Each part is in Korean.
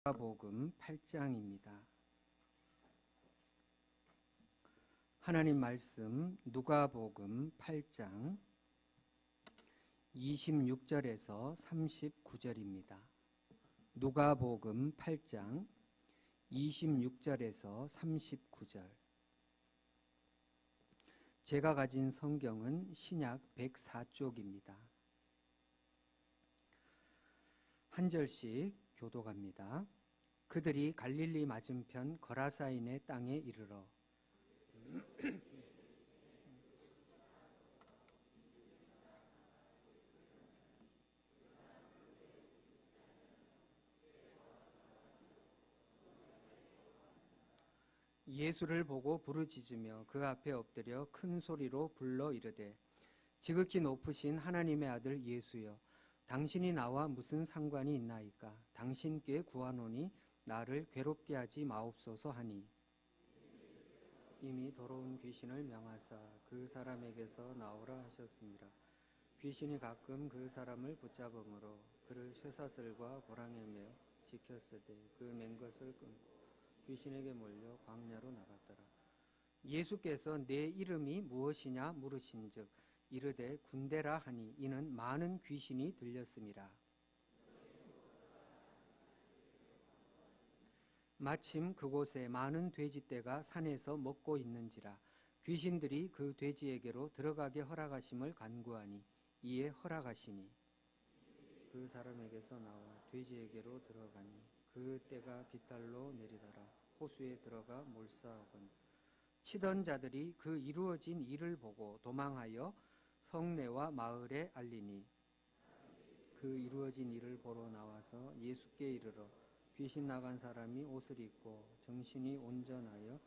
누가복음 8장입니다. 하나님 말씀 누가복음 8장 26절에서 39절입니다. 누가복음 8장 26절에서 39절. 제가 가진 성경은 신약 104쪽입니다. 한 절씩 교독합니다. 그들이 갈릴리 맞은편 거라사인의 땅에 이르러 예수를 보고 부르짖으며 그 앞에 엎드려 큰 소리로 불러 이르되 지극히 높으신 하나님의 아들 예수여, 당신이 나와 무슨 상관이 있나이까? 당신께 구하노니 나를 괴롭게 하지 마옵소서 하니 이미 더러운 귀신을 명하사 그 사람에게서 나오라 하셨습니다. 귀신이 가끔 그 사람을 붙잡음으로 그를 쇠사슬과 고랑에 매어 지켰으되 그 맨 것을 끊고 귀신에게 몰려 광야로 나갔더라. 예수께서 내 이름이 무엇이냐 물으신즉 이르되 군대라 하니 이는 많은 귀신이 들렸음이라. 마침 그곳에 많은 돼지떼가 산에서 먹고 있는지라 귀신들이 그 돼지에게로 들어가게 허락하심을 간구하니 이에 허락하시니 그 사람에게서 나와 돼지에게로 들어가니 그 떼가 빗달로 내리더라. 호수에 들어가 몰사하곤 치던 자들이 그 이루어진 일을 보고 도망하여 성내와 마을에 알리니 그 이루어진 일을 보러 나와서 예수께 이르러 귀신 나간 사람이 옷을 입고 정신이 온전하여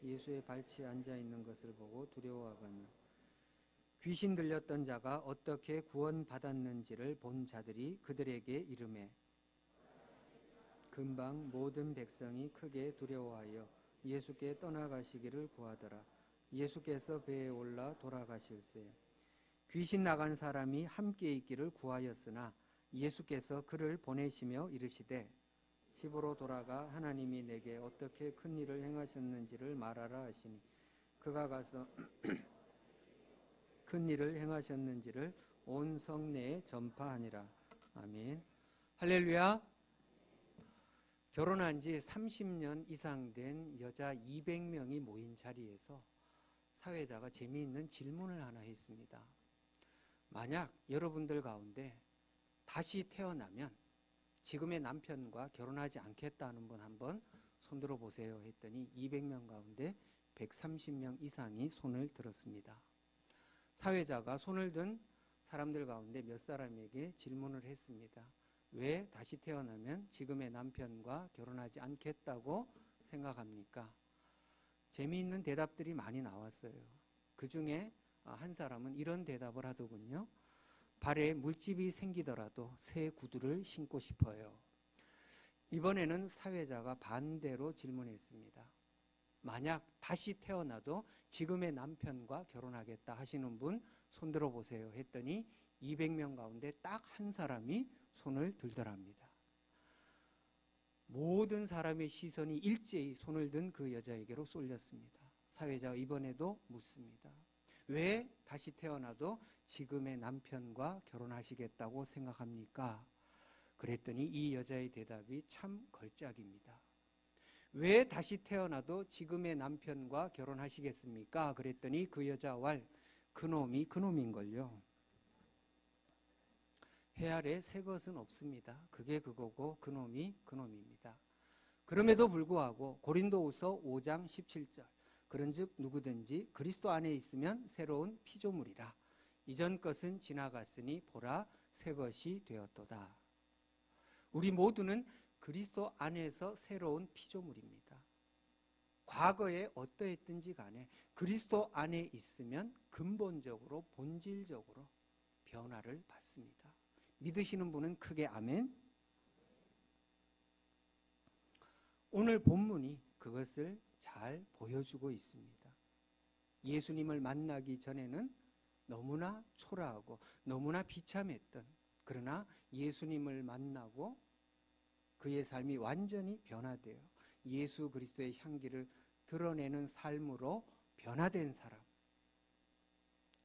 예수의 발치에 앉아 있는 것을 보고 두려워하거늘 귀신 들렸던 자가 어떻게 구원받았는지를 본 자들이 그들에게 이르매 금방 모든 백성이 크게 두려워하여 예수께 떠나가시기를 구하더라. 예수께서 배에 올라 돌아가실새 귀신 나간 사람이 함께 있기를 구하였으나 예수께서 그를 보내시며 이르시되 집으로 돌아가 하나님이 내게 어떻게 큰 일을 행하셨는지를 말하라 하시니 그가 가서 큰 일을 행하셨는지를 온 성내에 전파하니라. 아멘. 할렐루야. 결혼한 지 30년 이상 된 여자 200명이 모인 자리에서 사회자가 재미있는 질문을 하나 했습니다. 만약 여러분들 가운데 다시 태어나면 지금의 남편과 결혼하지 않겠다는 분 한번 손들어 보세요 했더니 200명 가운데 130명 이상이 손을 들었습니다. 사회자가 손을 든 사람들 가운데 몇 사람에게 질문을 했습니다. 왜 다시 태어나면 지금의 남편과 결혼하지 않겠다고 생각합니까? 재미있는 대답들이 많이 나왔어요. 그 중에 한 사람은 이런 대답을 하더군요. 발에 물집이 생기더라도 새 구두를 신고 싶어요. 이번에는 사회자가 반대로 질문했습니다. 만약 다시 태어나도 지금의 남편과 결혼하겠다 하시는 분 손들어 보세요 했더니 200명 가운데 딱 한 사람이 손을 들더랍니다. 모든 사람의 시선이 일제히 손을 든 그 여자에게로 쏠렸습니다. 사회자가 이번에도 묻습니다. 왜 다시 태어나도 지금의 남편과 결혼하시겠다고 생각합니까? 그랬더니 이 여자의 대답이 참 걸작입니다. 왜 다시 태어나도 지금의 남편과 결혼하시겠습니까? 그랬더니 그 여자 왈 그놈이 그놈인걸요. 해 아래 새 것은 없습니다. 그게 그거고 그놈이 그놈입니다. 그럼에도 불구하고 고린도후서 5장 17절 그런즉 누구든지 그리스도 안에 있으면 새로운 피조물이라. 이전 것은 지나갔으니 보라 새 것이 되었도다. 우리 모두는 그리스도 안에서 새로운 피조물입니다. 과거에 어떠했든지 간에 그리스도 안에 있으면 근본적으로 본질적으로 변화를 받습니다. 믿으시는 분은 크게 아멘. 오늘 본문이 그것을 잘 보여주고 있습니다. 예수님을 만나기 전에는 너무나 초라하고 너무나 비참했던, 그러나 예수님을 만나고 그의 삶이 완전히 변화되어 예수 그리스도의 향기를 드러내는 삶으로 변화된 사람,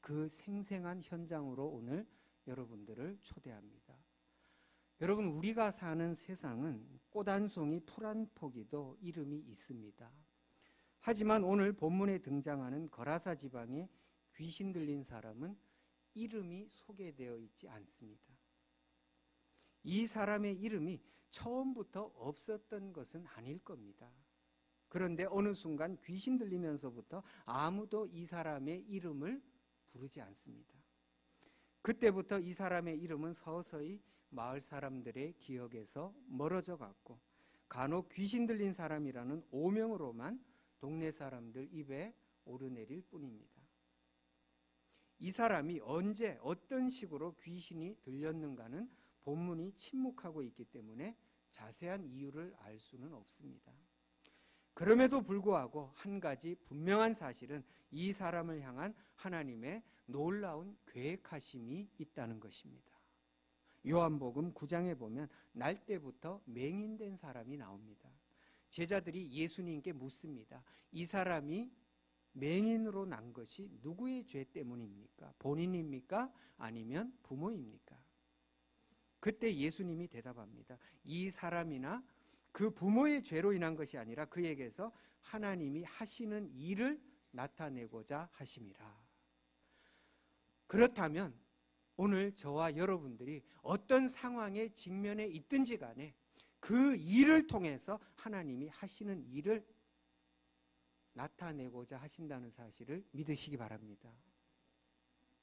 그 생생한 현장으로 오늘 여러분들을 초대합니다. 여러분, 우리가 사는 세상은 꽃 한 송이 풀 한 포기도 이름이 있습니다. 하지만 오늘 본문에 등장하는 거라사 지방에 귀신 들린 사람은 이름이 소개되어 있지 않습니다. 이 사람의 이름이 처음부터 없었던 것은 아닐 겁니다. 그런데 어느 순간 귀신 들리면서부터 아무도 이 사람의 이름을 부르지 않습니다. 그때부터 이 사람의 이름은 서서히 마을 사람들의 기억에서 멀어져 갔고 간혹 귀신 들린 사람이라는 오명으로만 동네 사람들 입에 오르내릴 뿐입니다. 이 사람이 언제 어떤 식으로 귀신이 들렸는가는 본문이 침묵하고 있기 때문에 자세한 이유를 알 수는 없습니다. 그럼에도 불구하고 한 가지 분명한 사실은 이 사람을 향한 하나님의 놀라운 계획하심이 있다는 것입니다. 요한복음 9장에 보면 날 때부터 맹인된 사람이 나옵니다. 제자들이 예수님께 묻습니다. 이 사람이 맹인으로 난 것이 누구의 죄 때문입니까? 본인입니까? 아니면 부모입니까? 그때 예수님이 대답합니다. 이 사람이나 그 부모의 죄로 인한 것이 아니라 그에게서 하나님이 하시는 일을 나타내고자 하심이라. 그렇다면 오늘 저와 여러분들이 어떤 상황에 직면해 있든지 간에 그 일을 통해서 하나님이 하시는 일을 나타내고자 하신다는 사실을 믿으시기 바랍니다.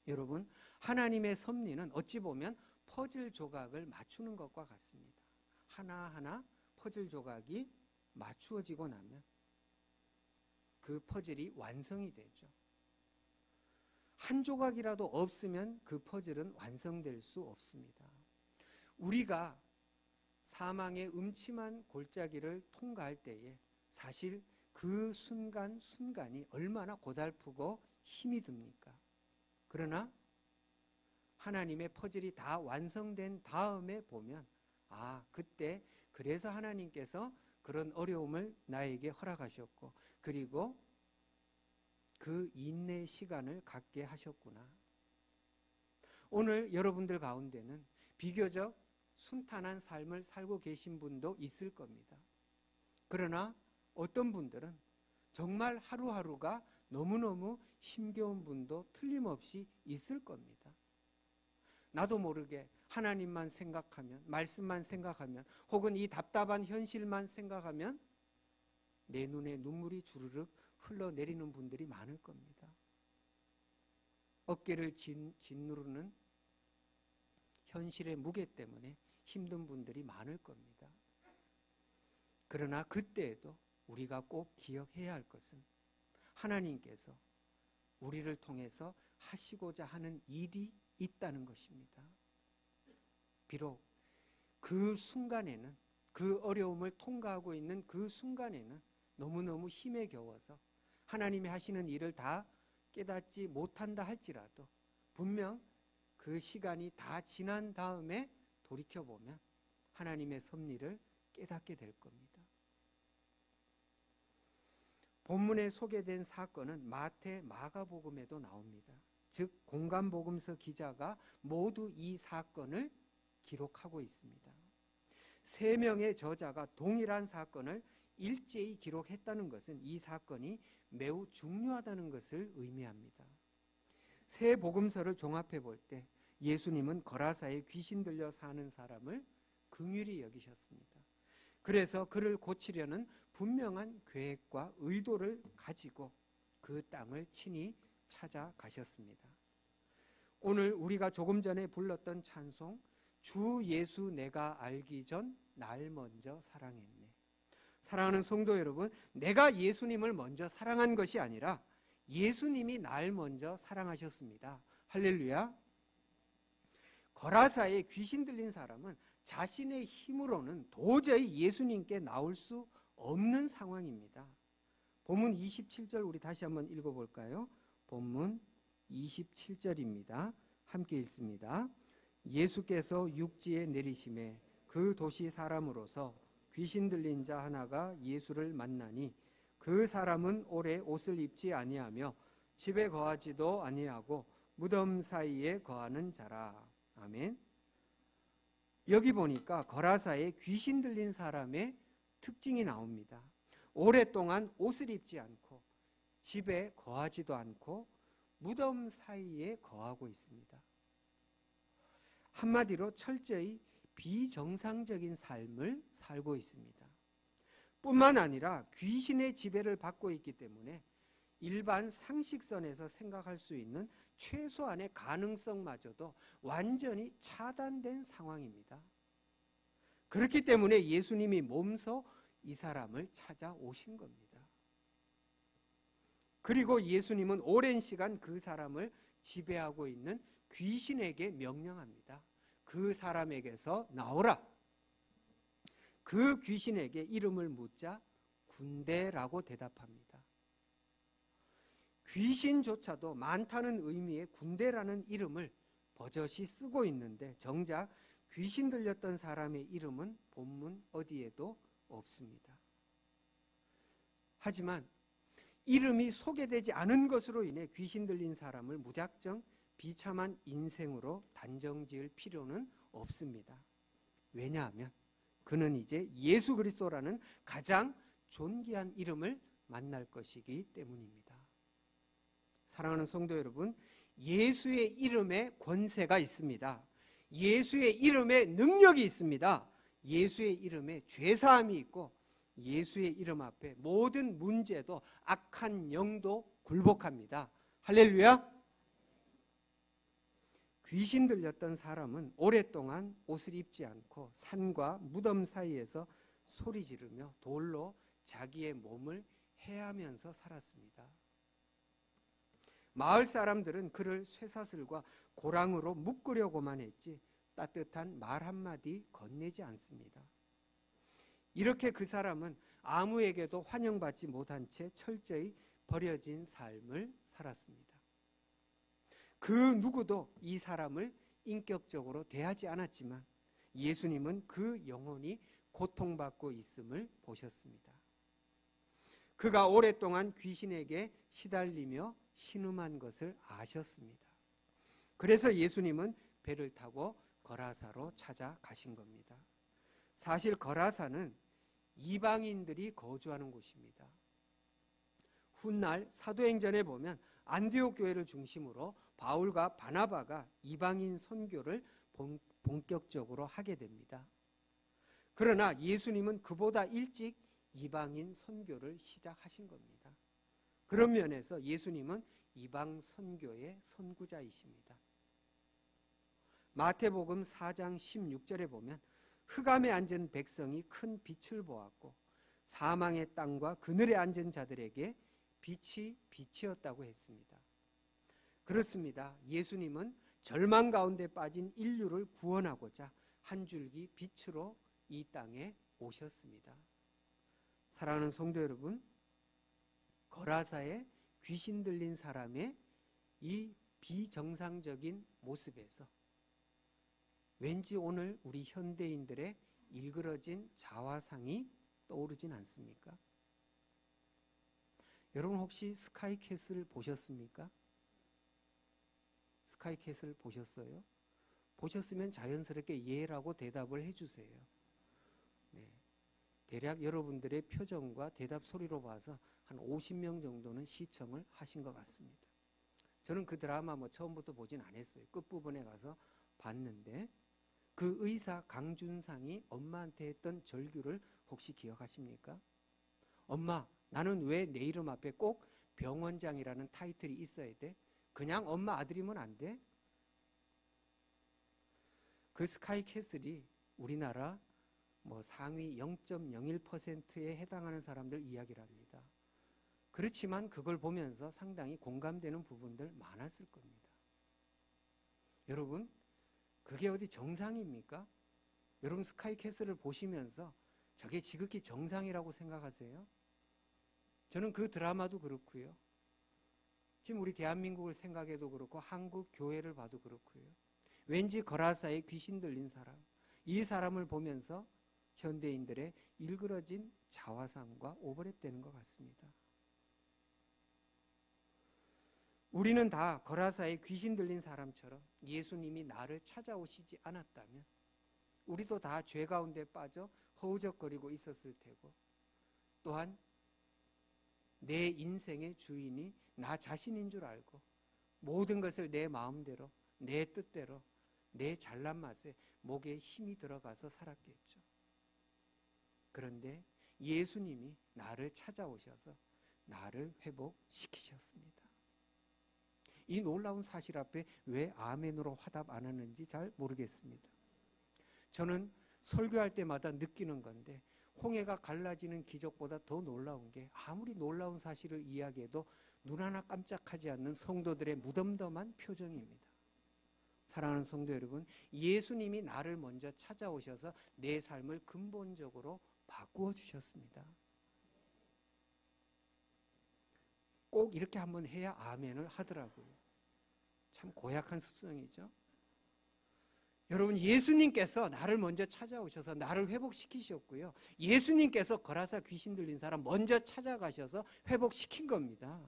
여러분, 하나님의 섭리는 어찌 보면 퍼즐 조각을 맞추는 것과 같습니다. 하나하나 퍼즐 조각이 맞추어지고 나면 그 퍼즐이 완성이 되죠. 한 조각이라도 없으면 그 퍼즐은 완성될 수 없습니다. 우리가 사망의 음침한 골짜기를 통과할 때에 사실 그 순간이 얼마나 고달프고 힘이 듭니까? 그러나 하나님의 퍼즐이 다 완성된 다음에 보면 그때 그래서 하나님께서 그런 어려움을 나에게 허락하셨고 그리고 그 인내의 시간을 갖게 하셨구나. 오늘 여러분들 가운데는 비교적 순탄한 삶을 살고 계신 분도 있을 겁니다. 그러나 어떤 분들은 정말 하루하루가 너무너무 힘겨운 분도 틀림없이 있을 겁니다. 나도 모르게 하나님만 생각하면, 말씀만 생각하면, 혹은 이 답답한 현실만 생각하면 내 눈에 눈물이 주르륵 흘러내리는 분들이 많을 겁니다. 어깨를 짓누르는 현실의 무게 때문에 힘든 분들이 많을 겁니다. 그러나 그때에도 우리가 꼭 기억해야 할 것은 하나님께서 우리를 통해서 하시고자 하는 일이 있다는 것입니다. 비록 그 순간에는, 그 어려움을 통과하고 있는 그 순간에는 너무너무 힘에 겨워서 하나님이 하시는 일을 다 깨닫지 못한다 할지라도 분명 그 시간이 다 지난 다음에 돌이켜보면 하나님의 섭리를 깨닫게 될 겁니다. 본문에 소개된 사건은 마태, 마가복음에도 나옵니다. 즉 공간복음서 기자가 모두 이 사건을 기록하고 있습니다. 3명의 저자가 동일한 사건을 일제히 기록했다는 것은 이 사건이 매우 중요하다는 것을 의미합니다. 세 복음서를 종합해 볼 때 예수님은 거라사에 귀신 들려 사는 사람을 긍휼히 여기셨습니다. 그래서 그를 고치려는 분명한 계획과 의도를 가지고 그 땅을 친히 찾아가셨습니다. 오늘 우리가 조금 전에 불렀던 찬송, 주 예수 내가 알기 전 날 먼저 사랑했네. 사랑하는 성도 여러분, 내가 예수님을 먼저 사랑한 것이 아니라 예수님이 날 먼저 사랑하셨습니다. 할렐루야. 거라사에 귀신 들린 사람은 자신의 힘으로는 도저히 예수님께 나올 수 없는 상황입니다. 본문 27절 우리 다시 한번 읽어볼까요? 본문 27절입니다. 함께 읽습니다. 예수께서 육지에 내리심에 그 도시 사람으로서 귀신 들린 자 하나가 예수를 만나니 그 사람은 오래 옷을 입지 아니하며 집에 거하지도 아니하고 무덤 사이에 거하는 자라. 아멘. 여기 보니까 거라사에 귀신 들린 사람의 특징이 나옵니다. 오랫동안 옷을 입지 않고 집에 거하지도 않고 무덤 사이에 거하고 있습니다. 한마디로 철저히 비정상적인 삶을 살고 있습니다. 뿐만 아니라 귀신의 지배를 받고 있기 때문에 일반 상식선에서 생각할 수 있는 최소한의 가능성마저도 완전히 차단된 상황입니다. 그렇기 때문에 예수님이 몸소 이 사람을 찾아오신 겁니다. 그리고 예수님은 오랜 시간 그 사람을 지배하고 있는 귀신에게 명령합니다. 그 사람에게서 나오라. 그 귀신에게 이름을 묻자 군대라고 대답합니다. 귀신조차도 많다는 의미의 군대라는 이름을 버젓이 쓰고 있는데 정작 귀신 들렸던 사람의 이름은 본문 어디에도 없습니다. 하지만 이름이 소개되지 않은 것으로 인해 귀신 들린 사람을 무작정 비참한 인생으로 단정지을 필요는 없습니다. 왜냐하면 그는 이제 예수 그리스도라는 가장 존귀한 이름을 만날 것이기 때문입니다. 사랑하는 성도 여러분, 예수의 이름에 권세가 있습니다. 예수의 이름에 능력이 있습니다. 예수의 이름에 죄사함이 있고 예수의 이름 앞에 모든 문제도 악한 영도 굴복합니다. 할렐루야. 귀신 들렸던 사람은 오랫동안 옷을 입지 않고 산과 무덤 사이에서 소리 지르며 돌로 자기의 몸을 해하면서 살았습니다. 마을 사람들은 그를 쇠사슬과 고랑으로 묶으려고만 했지 따뜻한 말 한마디 건네지 않습니다. 이렇게 그 사람은 아무에게도 환영받지 못한 채 철저히 버려진 삶을 살았습니다. 그 누구도 이 사람을 인격적으로 대하지 않았지만 예수님은 그 영혼이 고통받고 있음을 보셨습니다. 그가 오랫동안 귀신에게 시달리며 신음한 것을 아셨습니다. 그래서 예수님은 배를 타고 거라사로 찾아가신 겁니다. 사실 거라사는 이방인들이 거주하는 곳입니다. 훗날 사도행전에 보면 안디옥 교회를 중심으로 바울과 바나바가 이방인 선교를 본격적으로 하게 됩니다. 그러나 예수님은 그보다 일찍 이방인 선교를 시작하신 겁니다. 그런 면에서 예수님은 이방 선교의 선구자이십니다. 마태복음 4장 16절에 보면 흑암에 앉은 백성이 큰 빛을 보았고 사망의 땅과 그늘에 앉은 자들에게 빛이 빛이었다고 했습니다. 그렇습니다. 예수님은 절망 가운데 빠진 인류를 구원하고자 한 줄기 빛으로 이 땅에 오셨습니다. 사랑하는 성도 여러분, 거라사에 귀신 들린 사람의 이 비정상적인 모습에서 왠지 오늘 우리 현대인들의 일그러진 자화상이 떠오르진 않습니까? 여러분 혹시 스카이캐슬 보셨습니까? 스카이캐슬 보셨어요? 보셨으면 자연스럽게 예라고 대답을 해주세요. 네. 대략 여러분들의 표정과 대답 소리로 봐서 한 50명 정도는 시청을 하신 것 같습니다. 저는 그 드라마 처음부터 보진 않았어요. 끝부분에 가서 봤는데 그 의사 강준상이 엄마한테 했던 절규를 혹시 기억하십니까? 엄마, 나는 왜 내 이름 앞에 꼭 병원장이라는 타이틀이 있어야 돼? 그냥 엄마 아들이면 안 돼? 그 스카이캐슬이 우리나라 상위 0.01%에 해당하는 사람들 이야기를 합니다. 그렇지만 그걸 보면서 상당히 공감되는 부분들 많았을 겁니다. 여러분, 그게 어디 정상입니까? 여러분 스카이캐슬을 보시면서 저게 지극히 정상이라고 생각하세요? 저는 그 드라마도 그렇고요. 지금 우리 대한민국을 생각해도 그렇고 한국 교회를 봐도 그렇고요. 왠지 거라사에 귀신 들린 사람, 이 사람을 보면서 현대인들의 일그러진 자화상과 오버랩되는 것 같습니다. 우리는 다 거라사에 귀신 들린 사람처럼 예수님이 나를 찾아오시지 않았다면 우리도 다 죄 가운데 빠져 허우적거리고 있었을 테고, 또한 내 인생의 주인이 나 자신인 줄 알고 모든 것을 내 마음대로, 내 뜻대로, 내 잘난 맛에 목에 힘이 들어가서 살았겠죠. 그런데 예수님이 나를 찾아오셔서 나를 회복시키셨습니다. 이 놀라운 사실 앞에 왜 아멘으로 화답 안 하는지 잘 모르겠습니다. 저는 설교할 때마다 느끼는 건데, 홍해가 갈라지는 기적보다 더 놀라운 게, 아무리 놀라운 사실을 이야기해도 눈 하나 깜짝하지 않는 성도들의 무덤덤한 표정입니다. 사랑하는 성도 여러분, 예수님이 나를 먼저 찾아오셔서 내 삶을 근본적으로 바꾸어 주셨습니다. 꼭 이렇게 한번 해야 아멘을 하더라고요. 참 고약한 습성이죠. 여러분, 예수님께서 나를 먼저 찾아오셔서 나를 회복시키셨고요. 예수님께서 거라사 귀신 들린 사람 먼저 찾아가셔서 회복시킨 겁니다.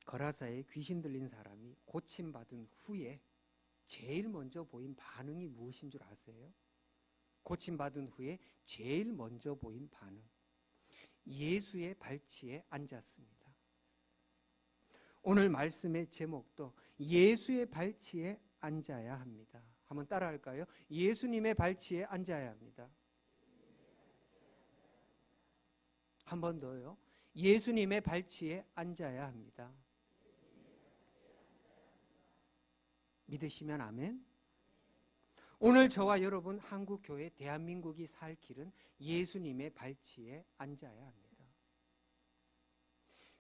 거라사에 귀신 들린 사람이 고침받은 후에 제일 먼저 보인 반응이 무엇인 줄 아세요? 고침받은 후에 제일 먼저 보인 반응, 예수의 발치에 앉았습니다. 오늘 말씀의 제목도 예수의 발치에 앉아야 합니다. 한번 따라할까요? 예수님의 발치에 앉아야 합니다. 한 번 더요. 예수님의 발치에 앉아야 합니다. 믿으시면 아멘. 오늘 저와 여러분, 한국교회, 대한민국이 살 길은 예수님의 발치에 앉아야 합니다.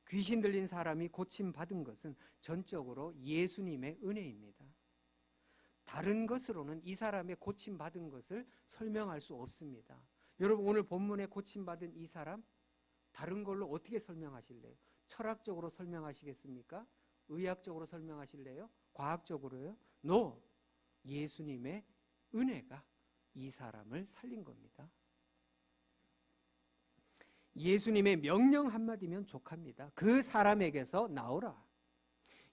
귀신 들린 사람이 고침받은 것은 전적으로 예수님의 은혜입니다. 다른 것으로는 이 사람의 고침받은 것을 설명할 수 없습니다. 여러분, 오늘 본문에 고침받은 이 사람, 다른 걸로 어떻게 설명하실래요? 철학적으로 설명하시겠습니까? 의학적으로 설명하실래요? 과학적으로요? No! 예수님의 은혜가 이 사람을 살린 겁니다. 예수님의 명령 한마디면 족합니다. 그 사람에게서 나오라.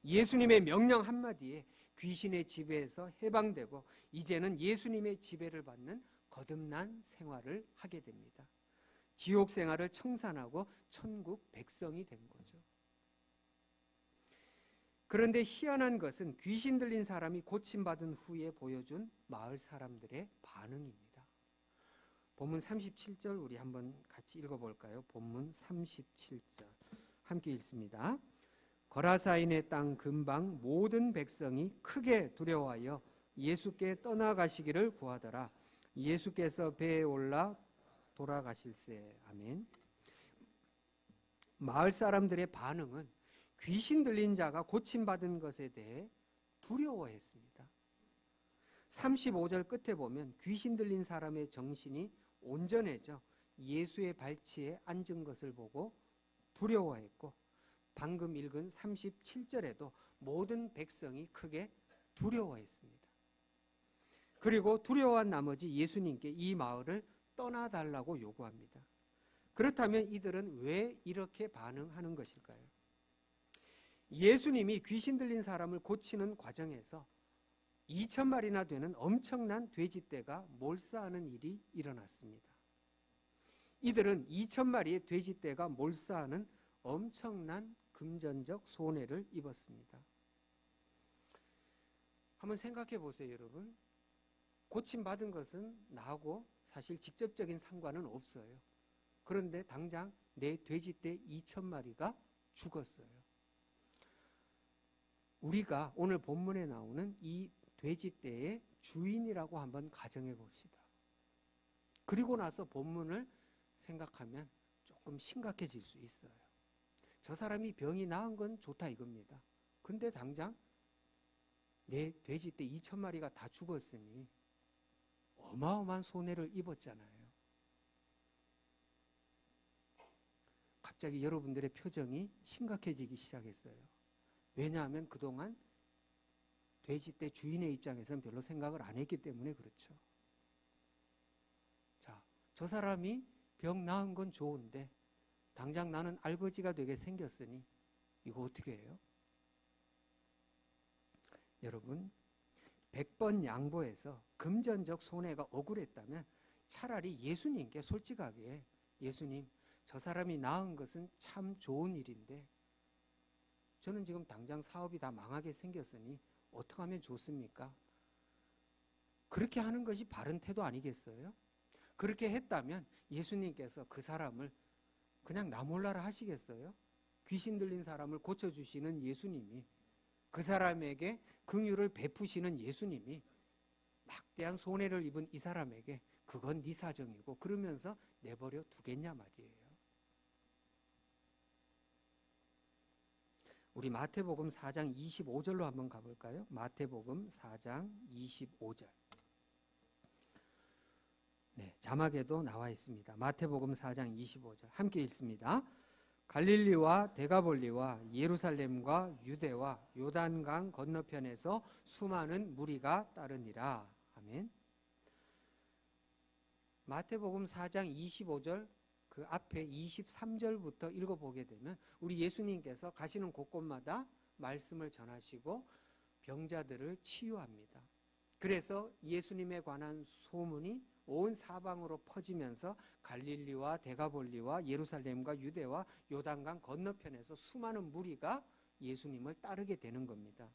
예수님의 명령 한마디에 귀신의 지배에서 해방되고 이제는 예수님의 지배를 받는 거듭난 생활을 하게 됩니다. 지옥 생활을 청산하고 천국 백성이 된 거죠. 그런데 희한한 것은 귀신 들린 사람이 고침받은 후에 보여준 마을 사람들의 반응입니다. 본문 37절 우리 한번 같이 읽어볼까요? 본문 37절 함께 읽습니다. 거라사인의 땅 근방 모든 백성이 크게 두려워하여 예수께 떠나가시기를 구하더라. 예수께서 배에 올라 돌아가실세. 아멘. 마을 사람들의 반응은 귀신 들린 자가 고침받은 것에 대해 두려워했습니다. 35절 끝에 보면 귀신 들린 사람의 정신이 온전해져 예수의 발치에 앉은 것을 보고 두려워했고, 방금 읽은 37절에도 모든 백성이 크게 두려워했습니다. 그리고 두려워한 나머지 예수님께 이 마을을 떠나달라고 요구합니다. 그렇다면 이들은 왜 이렇게 반응하는 것일까요? 예수님이 귀신 들린 사람을 고치는 과정에서 2,000마리나 되는 엄청난 돼지떼가 몰사하는 일이 일어났습니다. 이들은 2,000마리의 돼지떼가 몰사하는 엄청난 금전적 손해를 입었습니다. 한번 생각해 보세요, 여러분. 고침받은 것은 나하고 사실 직접적인 상관은 없어요. 그런데 당장 내 돼지떼 2,000마리가 죽었어요. 우리가 오늘 본문에 나오는 이 돼지떼의 주인이라고 한번 가정해 봅시다. 그리고 나서 본문을 생각하면 조금 심각해질 수 있어요. 저 사람이 병이 나은 건 좋다 이겁니다. 근데 당장 내 돼지떼 2,000마리가 다 죽었으니 어마어마한 손해를 입었잖아요. 갑자기 여러분들의 표정이 심각해지기 시작했어요. 왜냐하면 그동안 돼지떼 주인의 입장에서는 별로 생각을 안 했기 때문에 그렇죠. 자, 저 사람이 병 나은 건 좋은데 당장 나는 알거지가 되게 생겼으니 이거 어떻게 해요? 여러분, 100번 양보해서 금전적 손해가 억울했다면 차라리 예수님께 솔직하게, 예수님, 저 사람이 낳은 것은 참 좋은 일인데 저는 지금 당장 사업이 다 망하게 생겼으니 어떻게 하면 좋습니까? 그렇게 하는 것이 바른 태도 아니겠어요? 그렇게 했다면 예수님께서 그 사람을 그냥 나 몰라라 하시겠어요? 귀신 들린 사람을 고쳐주시는 예수님이, 그 사람에게 긍휼을 베푸시는 예수님이 막대한 손해를 입은 이 사람에게 그건 네 사정이고 그러면서 내버려 두겠냐 말이에요. 우리 마태복음 4장 25절로 한번 가볼까요? 마태복음 4장 25절. 네, 자막에도 나와 있습니다. 마태복음 4장 25절 함께 읽습니다. 갈릴리와 데가볼리와 예루살렘과 유대와 요단강 건너편에서 수많은 무리가 따르니라. 아멘. 마태복음 4장 25절 그 앞에 23절부터 읽어보게 되면 우리 예수님께서 가시는 곳곳마다 말씀을 전하시고 병자들을 치유합니다. 그래서 예수님에 관한 소문이 온 사방으로 퍼지면서 갈릴리와 데가볼리와 예루살렘과 유대와 요단강 건너편에서 수많은 무리가 예수님을 따르게 되는 겁니다.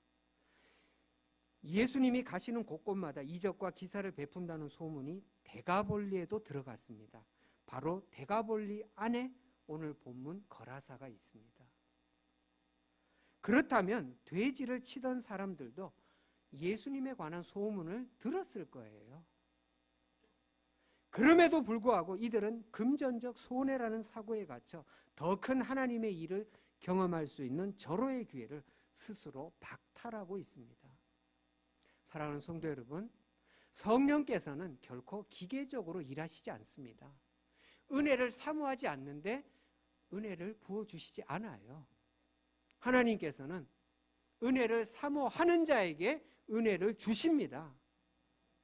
예수님이 가시는 곳곳마다 이적과 기사를 베푼다는 소문이 데가볼리에도 들어갔습니다. 바로 데가볼리 안에 오늘 본문 거라사가 있습니다. 그렇다면 돼지를 치던 사람들도 예수님에 관한 소문을 들었을 거예요. 그럼에도 불구하고 이들은 금전적 손해라는 사고에 갇혀 더 큰 하나님의 일을 경험할 수 있는 절호의 기회를 스스로 박탈하고 있습니다. 사랑하는 성도 여러분, 성령께서는 결코 기계적으로 일하시지 않습니다. 은혜를 사모하지 않는데 은혜를 부어주시지 않아요. 하나님께서는 은혜를 사모하는 자에게 은혜를 주십니다.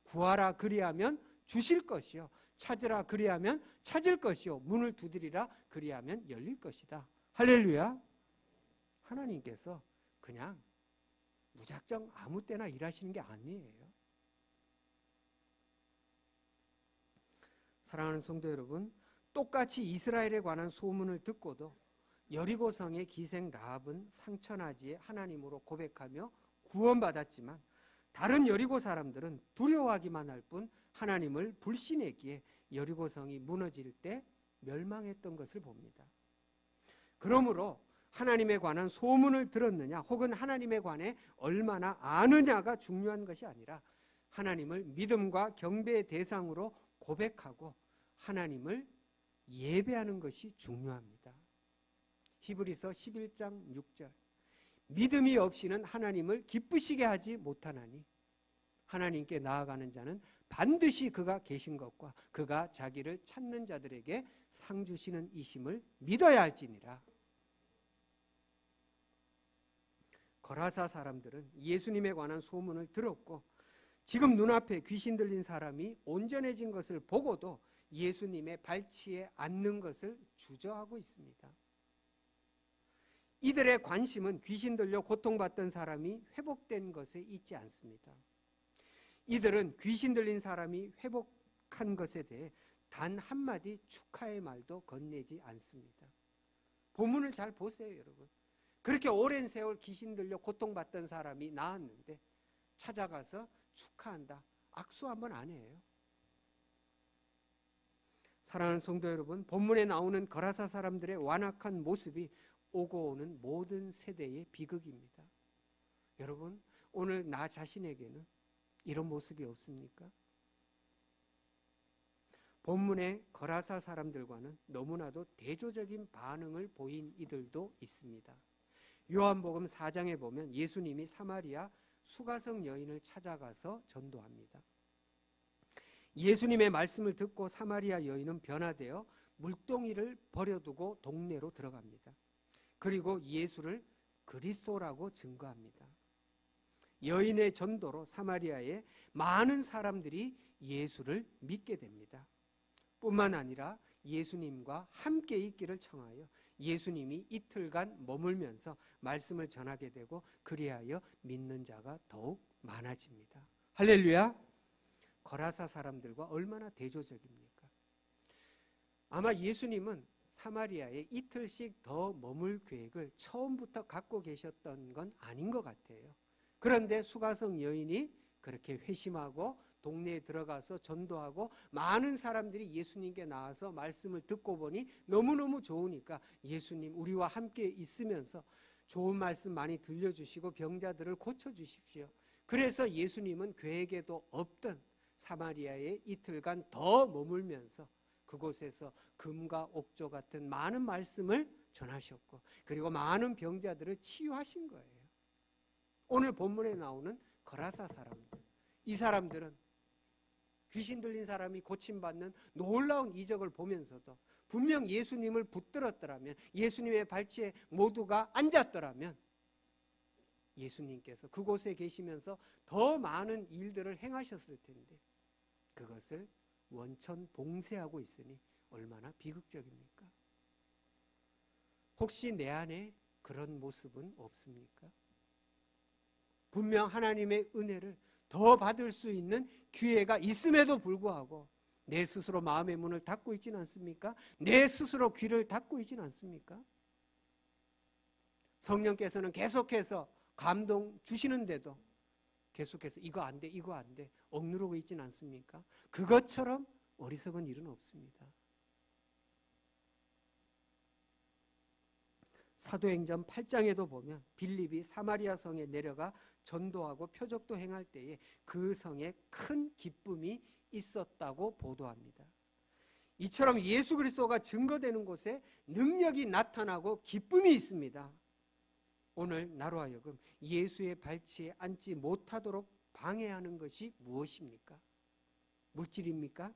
구하라 그리하면 주실 것이요, 찾으라 그리하면 찾을 것이요, 문을 두드리라 그리하면 열릴 것이다. 할렐루야. 하나님께서 그냥 무작정 아무 때나 일하시는 게 아니에요. 사랑하는 성도 여러분, 똑같이 이스라엘에 관한 소문을 듣고도 여리고성의 기생 라합은 상처나지의 하나님으로 고백하며 구원받았지만 다른 여리고 사람들은 두려워하기만 할 뿐 하나님을 불신했기에 여리고성이 무너질 때 멸망했던 것을 봅니다. 그러므로 하나님에 관한 소문을 들었느냐 혹은 하나님에 관해 얼마나 아느냐가 중요한 것이 아니라 하나님을 믿음과 경배의 대상으로 고백하고 하나님을 예배하는 것이 중요합니다. 히브리서 11장 6절, 믿음이 없이는 하나님을 기쁘시게 하지 못하나니 하나님께 나아가는 자는 반드시 그가 계신 것과 그가 자기를 찾는 자들에게 상 주시는 이심을 믿어야 할지니라. 거라사 사람들은 예수님에 관한 소문을 들었고 지금 눈앞에 귀신 들린 사람이 온전해진 것을 보고도 예수님의 발치에 앉는 것을 주저하고 있습니다. 이들의 관심은 귀신 들려 고통받던 사람이 회복된 것에 있지 않습니다. 이들은 귀신 들린 사람이 회복한 것에 대해 단 한마디 축하의 말도 건네지 않습니다. 본문을 잘 보세요, 여러분. 그렇게 오랜 세월 귀신 들려 고통받던 사람이 나았는데 찾아가서 축하한다, 악수 한번 안 해요. 사랑하는 성도 여러분, 본문에 나오는 거라사 사람들의 완악한 모습이 오고 오는 모든 세대의 비극입니다. 여러분, 오늘 나 자신에게는 이런 모습이 없습니까? 본문의 거라사 사람들과는 너무나도 대조적인 반응을 보인 이들도 있습니다. 요한복음 4장에 보면 예수님이 사마리아 수가성 여인을 찾아가서 전도합니다. 예수님의 말씀을 듣고 사마리아 여인은 변화되어 물동이를 버려두고 동네로 들어갑니다. 그리고 예수를 그리스도라고 증거합니다. 여인의 전도로 사마리아에 많은 사람들이 예수를 믿게 됩니다. 뿐만 아니라 예수님과 함께 있기를 청하여 예수님이 이틀간 머물면서 말씀을 전하게 되고 그리하여 믿는 자가 더욱 많아집니다. 할렐루야. 거라사 사람들과 얼마나 대조적입니까? 아마 예수님은 사마리아에 이틀씩 더 머물 계획을 처음부터 갖고 계셨던 건 아닌 것 같아요. 그런데 수가성 여인이 그렇게 회심하고 동네에 들어가서 전도하고 많은 사람들이 예수님께 나와서 말씀을 듣고 보니 너무너무 좋으니까 예수님 우리와 함께 있으면서 좋은 말씀 많이 들려주시고 병자들을 고쳐주십시오. 그래서 예수님은 계획에도 없던 사마리아에 이틀간 더 머물면서 그곳에서 금과 옥조 같은 많은 말씀을 전하셨고 그리고 많은 병자들을 치유하신 거예요. 오늘 본문에 나오는 거라사 사람들, 이 사람들은 귀신 들린 사람이 고침받는 놀라운 이적을 보면서도 분명 예수님을 붙들었더라면, 예수님의 발치에 모두가 앉았더라면 예수님께서 그곳에 계시면서 더 많은 일들을 행하셨을 텐데 그것을 원천 봉쇄하고 있으니 얼마나 비극적입니까? 혹시 내 안에 그런 모습은 없습니까? 분명 하나님의 은혜를 더 받을 수 있는 기회가 있음에도 불구하고 내 스스로 마음의 문을 닫고 있지는 않습니까? 내 스스로 귀를 닫고 있지는 않습니까? 성령께서는 계속해서 감동 주시는데도 계속해서 이거 안 돼, 이거 안 돼 억누르고 있지는 않습니까? 그것처럼 어리석은 일은 없습니다. 사도행전 8장에도 보면 빌립이 사마리아 성에 내려가 전도하고 표적도 행할 때에 그 성에 큰 기쁨이 있었다고 보도합니다. 이처럼 예수 그리스도가 증거되는 곳에 능력이 나타나고 기쁨이 있습니다. 오늘 나로 하여금 예수의 발치에 앉지 못하도록 방해하는 것이 무엇입니까? 물질입니까?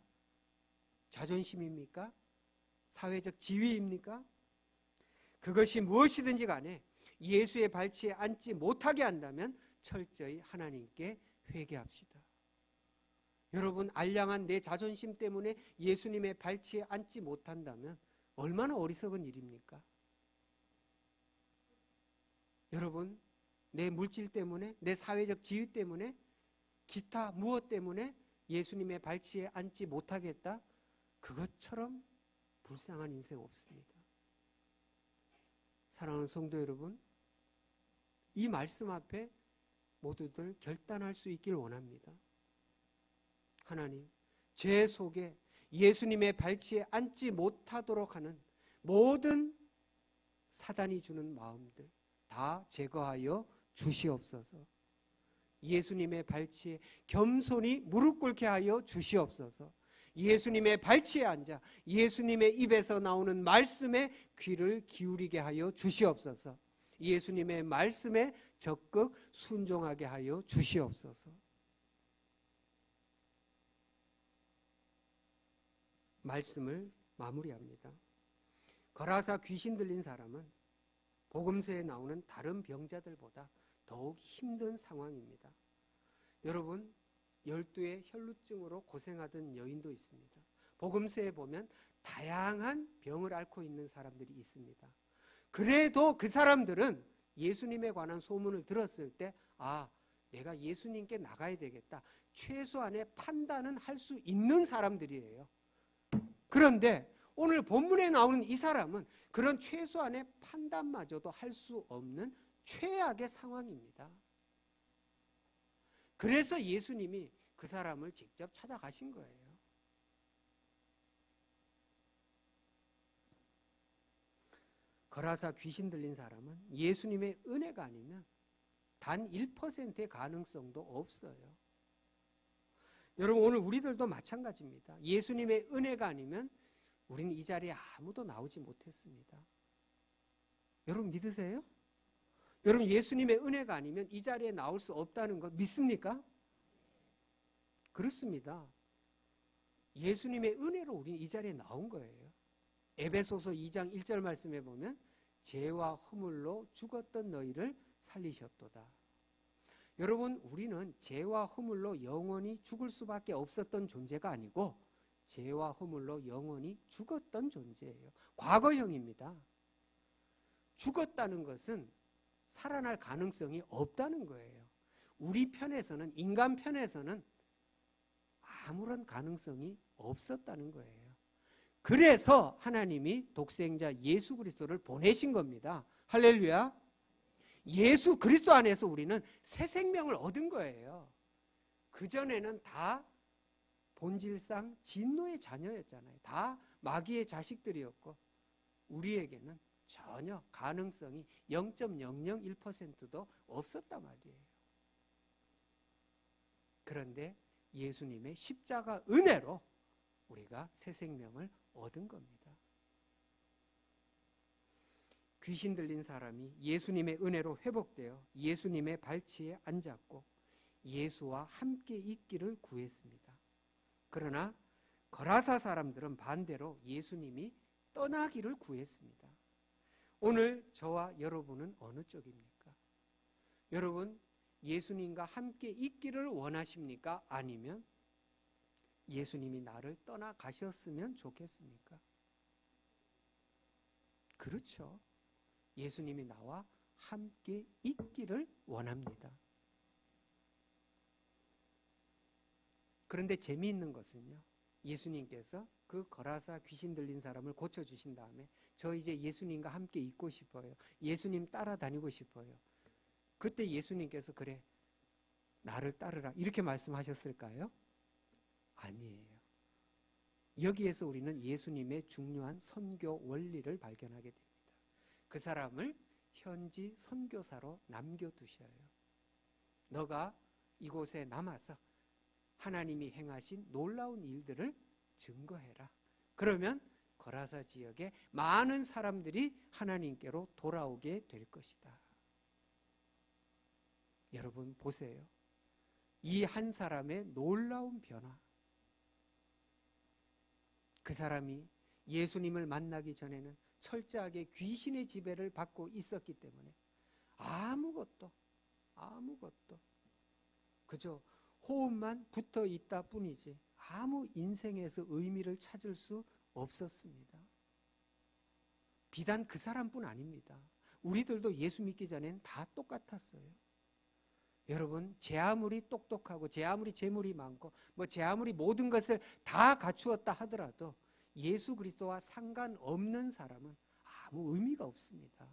자존심입니까? 사회적 지위입니까? 그것이 무엇이든지 간에 예수의 발치에 앉지 못하게 한다면 철저히 하나님께 회개합시다. 여러분, 알량한 내 자존심 때문에 예수님의 발치에 앉지 못한다면 얼마나 어리석은 일입니까? 여러분, 내 물질 때문에, 내 사회적 지위 때문에, 기타 무엇 때문에 예수님의 발치에 앉지 못하겠다? 그것처럼 불쌍한 인생 없습니다. 사랑하는 성도 여러분, 이 말씀 앞에 모두들 결단할 수 있길 원합니다. 하나님, 제 속에 예수님의 발치에 앉지 못하도록 하는 모든 사단이 주는 마음들 다 제거하여 주시옵소서. 예수님의 발치에 겸손히 무릎 꿇게 하여 주시옵소서. 예수님의 발치에 앉아 예수님의 입에서 나오는 말씀에 귀를 기울이게 하여 주시옵소서. 예수님의 말씀에 적극 순종하게 하여 주시옵소서. 말씀을 마무리합니다. 거라사 귀신 들린 사람은 복음서에 나오는 다른 병자들보다 더욱 힘든 상황입니다. 여러분, 12의 혈루증으로 고생하던 여인도 있습니다. 복음서에 보면 다양한 병을 앓고 있는 사람들이 있습니다. 그래도 그 사람들은 예수님에 관한 소문을 들었을 때 내가 예수님께 나가야 되겠다. 최소한의 판단은 할 수 있는 사람들이에요. 그런데 오늘 본문에 나오는 이 사람은 그런 최소한의 판단마저도 할 수 없는 최악의 상황입니다. 그래서 예수님이 그 사람을 직접 찾아가신 거예요. 거라사 귀신 들린 사람은 예수님의 은혜가 아니면 단 1%의 가능성도 없어요. 여러분, 오늘 우리들도 마찬가지입니다. 예수님의 은혜가 아니면 우리는 이 자리에 아무도 나오지 못했습니다. 여러분 믿으세요? 여러분, 예수님의 은혜가 아니면 이 자리에 나올 수 없다는 거 믿습니까? 그렇습니다. 예수님의 은혜로 우리는 이 자리에 나온 거예요. 에베소서 2장 1절 말씀에 보면 죄와 허물로 죽었던 너희를 살리셨도다. 여러분, 우리는 죄와 허물로 영원히 죽을 수밖에 없었던 존재가 아니고 죄와 허물로 영원히 죽었던 존재예요. 과거형입니다. 죽었다는 것은 살아날 가능성이 없다는 거예요. 우리 편에서는, 인간 편에서는 아무런 가능성이 없었다는 거예요. 그래서 하나님이 독생자 예수 그리스도를 보내신 겁니다. 할렐루야. 예수 그리스도 안에서 우리는 새 생명을 얻은 거예요. 그전에는 다 본질상 진노의 자녀였잖아요. 다 마귀의 자식들이었고 우리에게는 전혀 가능성이 0.001%도 없었단 말이에요. 그런데 예수님의 십자가 은혜로 우리가 새 생명을 얻은 겁니다. 귀신 들린 사람이 예수님의 은혜로 회복되어 예수님의 발치에 앉았고 예수와 함께 있기를 구했습니다. 그러나 거라사 사람들은 반대로 예수님이 떠나기를 구했습니다. 오늘 저와 여러분은 어느 쪽입니까? 여러분, 예수님과 함께 있기를 원하십니까? 아니면 예수님이 나를 떠나가셨으면 좋겠습니까? 그렇죠. 예수님이 나와 함께 있기를 원합니다. 그런데 재미있는 것은요, 예수님께서 그 거라사 귀신 들린 사람을 고쳐주신 다음에 저 이제 예수님과 함께 있고 싶어요. 예수님 따라다니고 싶어요. 그때 예수님께서 그래, 나를 따르라 이렇게 말씀하셨을까요? 아니에요. 여기에서 우리는 예수님의 중요한 선교 원리를 발견하게 됩니다. 그 사람을 현지 선교사로 남겨두셔요. 너가 이곳에 남아서 하나님이 행하신 놀라운 일들을 증거해라. 그러면 거라사 지역에 많은 사람들이 하나님께로 돌아오게 될 것이다. 여러분 보세요. 이 한 사람의 놀라운 변화. 그 사람이 예수님을 만나기 전에는 철저하게 귀신의 지배를 받고 있었기 때문에 아무것도 그저 호흡만 붙어 있다 뿐이지 아무 인생에서 의미를 찾을 수 없었습니다. 비단 그 사람뿐 아닙니다. 우리들도 예수 믿기 전에는 다 똑같았어요. 여러분, 제 아무리 똑똑하고 제 아무리 재물이 많고 제 아무리 모든 것을 다 갖추었다 하더라도 예수 그리스도와 상관없는 사람은 아무 의미가 없습니다.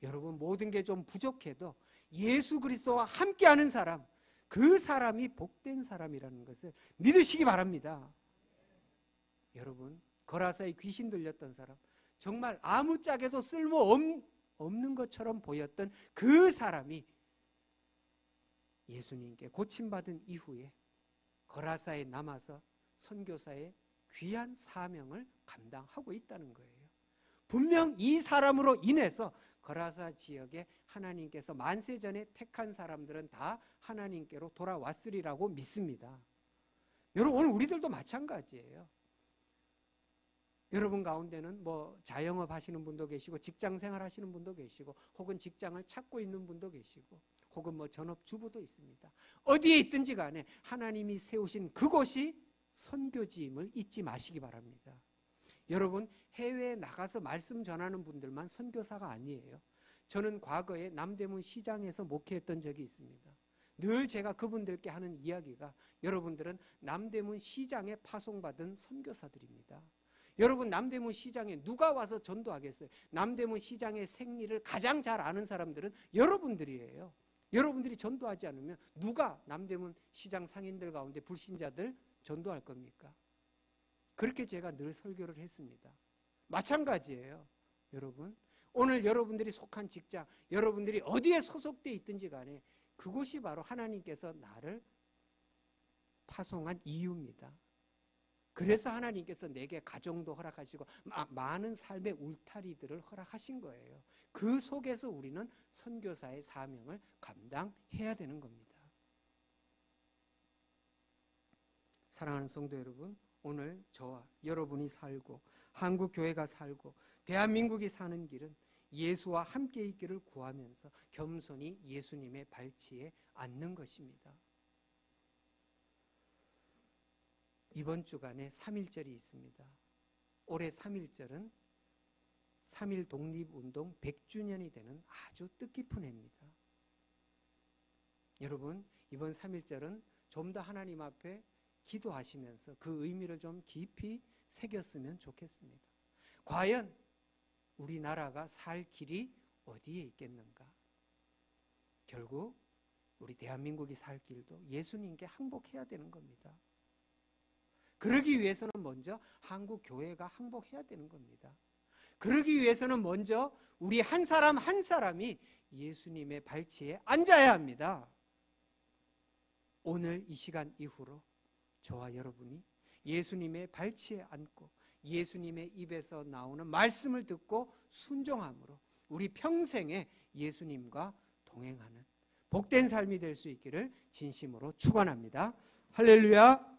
여러분, 모든 게 좀 부족해도 예수 그리스도와 함께하는 사람, 그 사람이 복된 사람이라는 것을 믿으시기 바랍니다. 여러분, 거라사에 귀신 들렸던 사람, 정말 아무짝에도 쓸모없는 것처럼 보였던 그 사람이 예수님께 고침받은 이후에 거라사에 남아서 선교사의 귀한 사명을 감당하고 있다는 거예요. 분명 이 사람으로 인해서 거라사 지역에 하나님께서 만세전에 택한 사람들은 다 하나님께로 돌아왔으리라고 믿습니다. 여러분, 오늘 우리들도 마찬가지예요. 여러분 가운데는 자영업 하시는 분도 계시고 직장 생활 하시는 분도 계시고 혹은 직장을 찾고 있는 분도 계시고 혹은 전업주부도 있습니다. 어디에 있든지 간에 하나님이 세우신 그곳이 선교지임을 잊지 마시기 바랍니다. 여러분, 해외에 나가서 말씀 전하는 분들만 선교사가 아니에요. 저는 과거에 남대문 시장에서 목회했던 적이 있습니다. 늘 제가 그분들께 하는 이야기가 여러분들은 남대문 시장에 파송받은 선교사들입니다. 여러분, 남대문 시장에 누가 와서 전도하겠어요? 남대문 시장의 생리를 가장 잘 아는 사람들은 여러분들이에요. 여러분들이 전도하지 않으면 누가 남대문 시장 상인들 가운데 불신자들 전도할 겁니까? 그렇게 제가 늘 설교를 했습니다. 마찬가지예요. 여러분, 오늘 여러분들이 속한 직장, 여러분들이 어디에 소속되어 있든지 간에 그곳이 바로 하나님께서 나를 파송한 이유입니다. 그래서 하나님께서 내게 가정도 허락하시고 많은 삶의 울타리들을 허락하신 거예요. 그 속에서 우리는 선교사의 사명을 감당해야 되는 겁니다. 사랑하는 성도 여러분, 오늘 저와 여러분이 살고 한국 교회가 살고 대한민국이 사는 길은 예수와 함께 있기를 구하면서 겸손히 예수님의 발치에 앉는 것입니다. 이번 주간에 3.1절이 있습니다. 올해 3.1절은 3.1 독립운동 100주년이 되는 아주 뜻깊은 해입니다. 여러분, 이번 3.1절은 좀 더 하나님 앞에 기도하시면서 그 의미를 좀 깊이 새겼으면 좋겠습니다. 과연 우리나라가 살 길이 어디에 있겠는가? 결국 우리 대한민국이 살 길도 예수님께 항복해야 되는 겁니다. 그러기 위해서는 먼저 한국 교회가 항복해야 되는 겁니다. 그러기 위해서는 먼저 우리 한 사람 한 사람이 예수님의 발치에 앉아야 합니다. 오늘 이 시간 이후로 저와 여러분이 예수님의 발치에 앉고 예수님의 입에서 나오는 말씀을 듣고 순종함으로 우리 평생에 예수님과 동행하는 복된 삶이 될 수 있기를 진심으로 축원합니다. 할렐루야.